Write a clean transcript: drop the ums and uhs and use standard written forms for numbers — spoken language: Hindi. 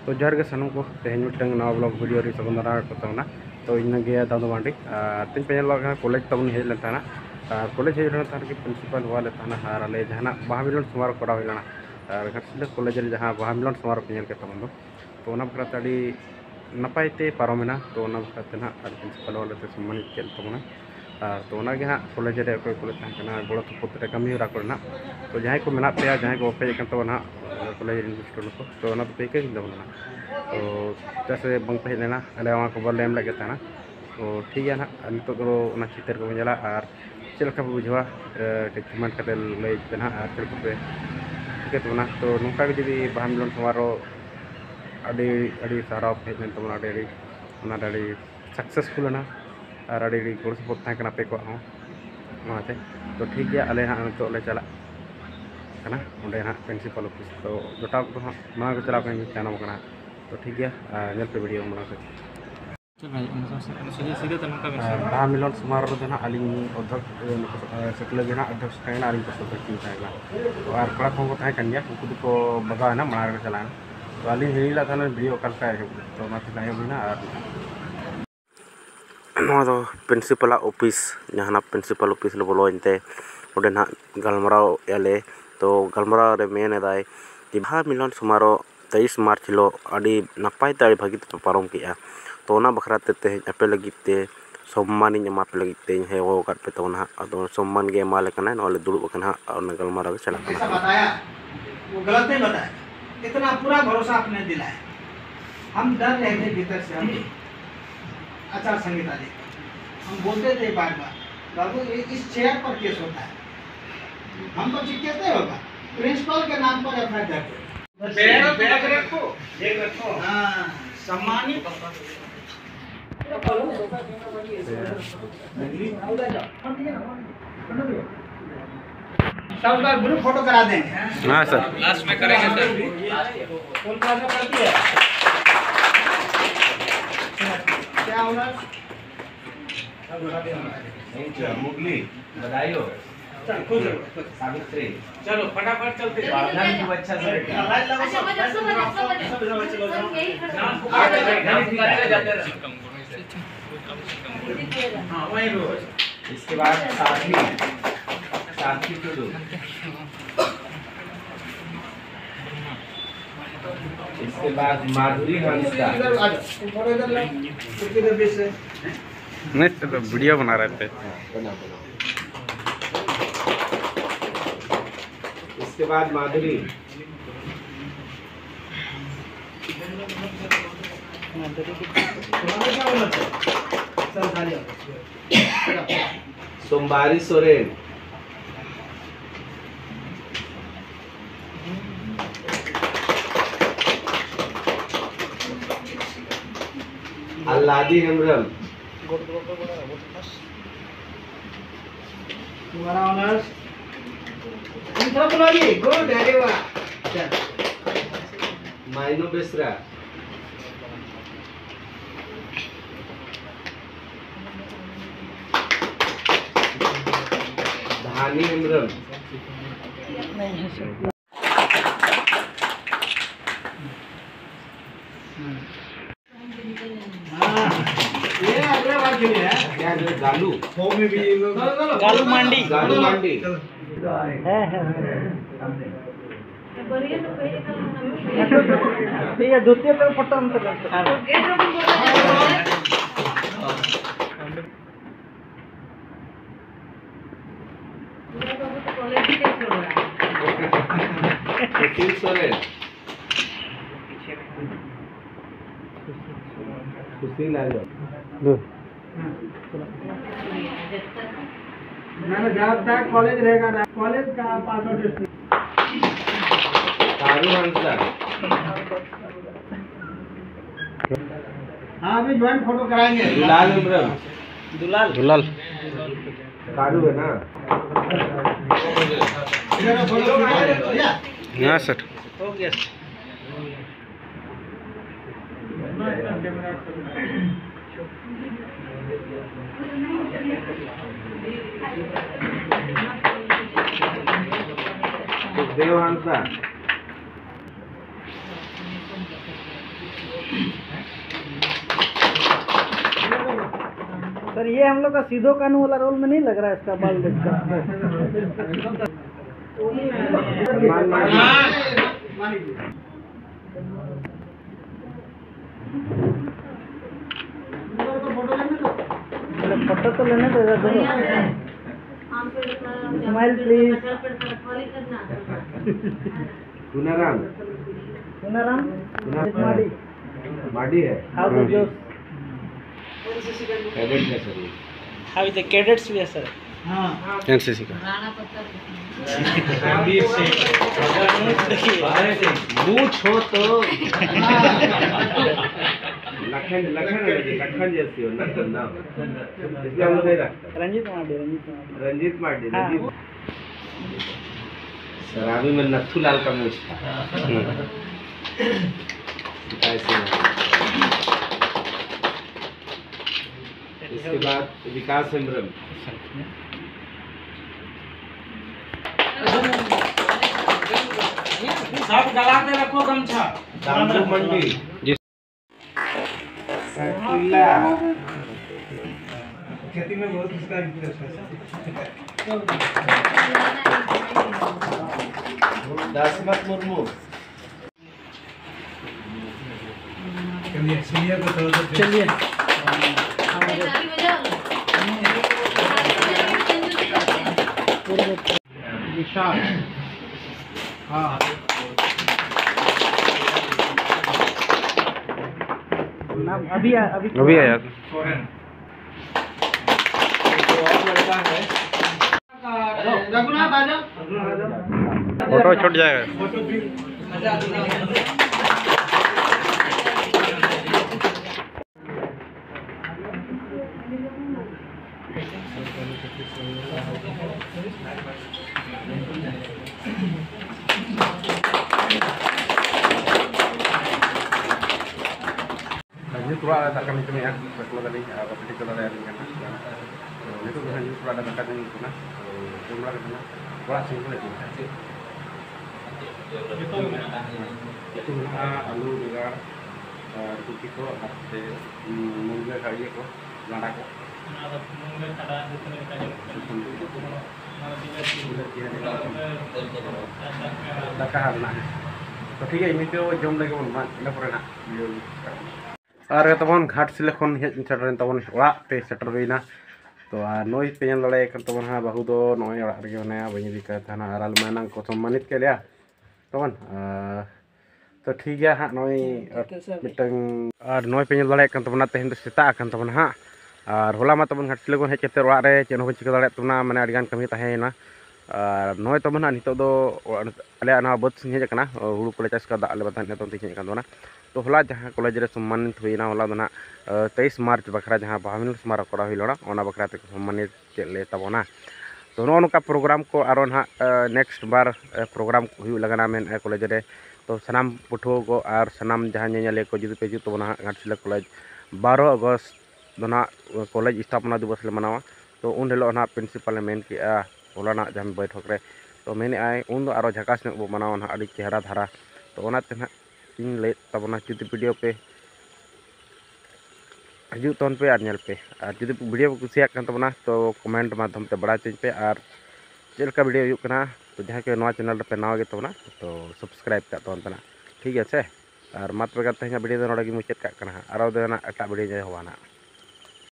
तो जहर के सानू को तेहन मिटंग नवा ब्लॉग वीडियो री सबन दारा को तवना तो इनगे दादो मांडी तीन पे लगा कॉलेज तबन हेज लेताना कॉलेज हेज लेना तार के प्रिंसिपल हुआ लेताना हार अले जहाना महामिलन समारोह करा होइलाना घाटसिला कॉलेज रे जहां महामिलन समारोह पेल के तबन तो ओना बखराते नपायते पारोमेना तो ओना बखराते ना प्रिंसिपल वाले ते सम्मानित केल तबना तो ओना गे हाँ कॉलेज रे अकोय कॉलेज तहना गोड़ तपत रे कमी हरा करना तो जहां को मेना पे जहां को पे कन तबना कॉलेज स्टूडेंट को तो ओना पे के दबना तो जैसे बंग पे लेना अले वहाँ को बल एम लगे था तो ठीक है ना नितो तो ओना चित्र को जला और चलका पे बुझवा कमेंट करते लय पेना और चलका पे ठीक है तो नौका के जुदी बाहा मिलन समारोह अड़ी अड़ी साराव हेजन तबना अड़ी ओना अड़ी सक्सेसफुल ना और अड़ी गोड़ सपोर्ट था पे को होते तो ठीक है अले हाँ नितो ले चला कना ओंडे हाँ प्रिंसिपल ऑफिस तो जोटाव को हाँ मांग चला चानम कना तो ठीक है नेल पे वीडियो मना से बाहा मिलन समारोह दो ना अली अध्यक्ष सकल गे ना अध्यक्ष कहना अली को सदस्य था तो और कड़ा को था कन्या को बगा ना मार के चलाना तो अली हिला था वीडियो कल का तो ना था ना और तो प्रिंसिपल ऑफिस जहां प्रिंसिपल ऑफिस ले बोलोते ओडे ना गलमराव याले तो गलमराव रे मेन दाय कि बाहा मिलन समारोह 23 मार्च लो अड़ी नपाय ते भागी पारम किया तो ना बखराते ते अपे लगिते सम्मान एमा पे लगिते हे वो कर पे तो ना अदो सम्मान गे माले कना नले दुड़ुब कना और गलमराव चला ऐसा बताया वो गलत नहीं बताया इतना पूरा भरोसा आपने दिलाया हम डर रहे थे भीतर से हम आचार संहिता देखकर हम बोलते थे बार बार बाबू इस चेयर पर केस होता है हम तो कहते होगा प्रिंसिपल के नाम पर एफआईआर दर्ज बैग रखो बैग रखो हाँ सम्मानित सब बार ग्रुप फोटो करा देंगे हाँ सर लास्ट में करेंगे सर कौन प्लाजा करती है क्या होना मुगली बधाई हो सावित्री चलो फटाफट चलते की बच्चा से हाँ वही रोज इसके बाद साथी टुडू इसके बाद माधुरी हंसदा नहीं तो वीडियो बना रहे थे बना इसके बाद माधुरी सोमवारी सोरेन अल्लादी हेमरम तुम्हारा ऑनर्स एंथ्रोपोलॉजी गुड अरे वाह माइनो बेसरा धानी हेमरम ये अगले बार के लिए है क्या है गालू गालू मांडी गालू मांडी ठीक है द्वितीय तो फोटो हम सुशील सोरेन सुशील आ जाओ मैंने जब तक कॉलेज रहेगा ना कॉलेज का पास आउट कारू हंसदा हाँ अभी ज्वाइंट फोटो कराएंगे दुलाल हेमरम दुलाल कारू है ना हाँ सर हो गया देव हंसदा सर ये हम लोग का सीधो कानू वाला रोल में नहीं लग रहा है इसका बाल देखकर। फोटो तो लेने दो स्माइल प्लीज। पुनाराम पुनाराम माडी माडी है हाउ टू जोश कैडेट का सर ये अभी तो कैडेट्स भी है सर। हाँ एनसीसी का मूछ हो तो लखन लखन लखन जैसी हो लखन नाम इसलिए हम नहीं रखते। रंजीत माडी रंजीत मार्डी रंजीत शराबी में नथू लाल का मूछ था। ऐसे इसके बाद विकास हेम्ब्रम सब गला के रखो गमछा। दामू मंडी खेती में बहुत इसका इंटरेस्ट है। दासमत मुर्मू चलिए को चलिए विशाल। हाँ नाम अभी आया रघुनाथ आजा। फोटो छूट जाएगा। Ini turun ada kami cuma ya, sekolah tadi apa tadi kalau ada yang kan. Itu hanya turun ada dekat ini tu nah. Jumlah kita berapa sih itu? Itu alu juga ruki ko ada mungkin kaya ko lada ko. Dakar nah. तो ठीक है इमी तो जम लगे बन मा इना परेना और तबन घाट सिले खन हेज सेटर तबन ओड़ा पे सेटर होइना तो नोई पे ñal लड़े कर तबन हा बहु दो नोई ओड़ा रे होना बई दिका थाना आराल मानन को सम्मानित के लिया तबन तो ठीक है हा नोई मिटंग और नोई पे ñal लड़े कर तबन तेहन तो सेता kan तबन हा और होला मा तबन घाट सिले खन हेज केते ओड़ा रे चेन हो चिका दड़े तुना माने अडिगान कमी ताहेना और नोय तबन नितो दो अले ना बद सिंह हेजना हुड़ू को चाष का दाले बतान तो तिखे कान दोना तो होला जहां कॉलेज रे सम्मानित होइना होला दोना 23 मार्च बखरा जहां भामिल स्मारक करा होइलोना ओना बखरा ते सम्मानित चले तबना तो नोनका प्रोग्राम को आरो ना नेक्स्ट बार प्रोग्राम हुई लगना मेन कॉलेज रे तो सनाम पुठो को और सनाम जहां नेले को जुदि पे जुत तबना घाटसिला कॉलेज 12 अगस्त दोना कॉलेज स्थापना दिवस ले मनावा तो उन हेलो ना प्रिंसिपल मेन की ओलाना जहां बैठक रे तो मेने आए उन आरो झकास ने बो मनाव ना अड़ी चेहरा धारा तो ओनाते ना इन ले तबना जुदी वीडियो पे हजू तन पे आर पे और जुदी वीडियो को कुसिया कान तबना तो कमेंट माध्यम ते बड़ा चेंज पे और चेलका वीडियो हुई कना तो जहां के नवा चैनल पे नवा गे तबना तो सब्सक्राइब का तोन ठीक है से और मात्र वीडियो नोडे मुचाद का कना आरो देना एटा वीडियो होवाना।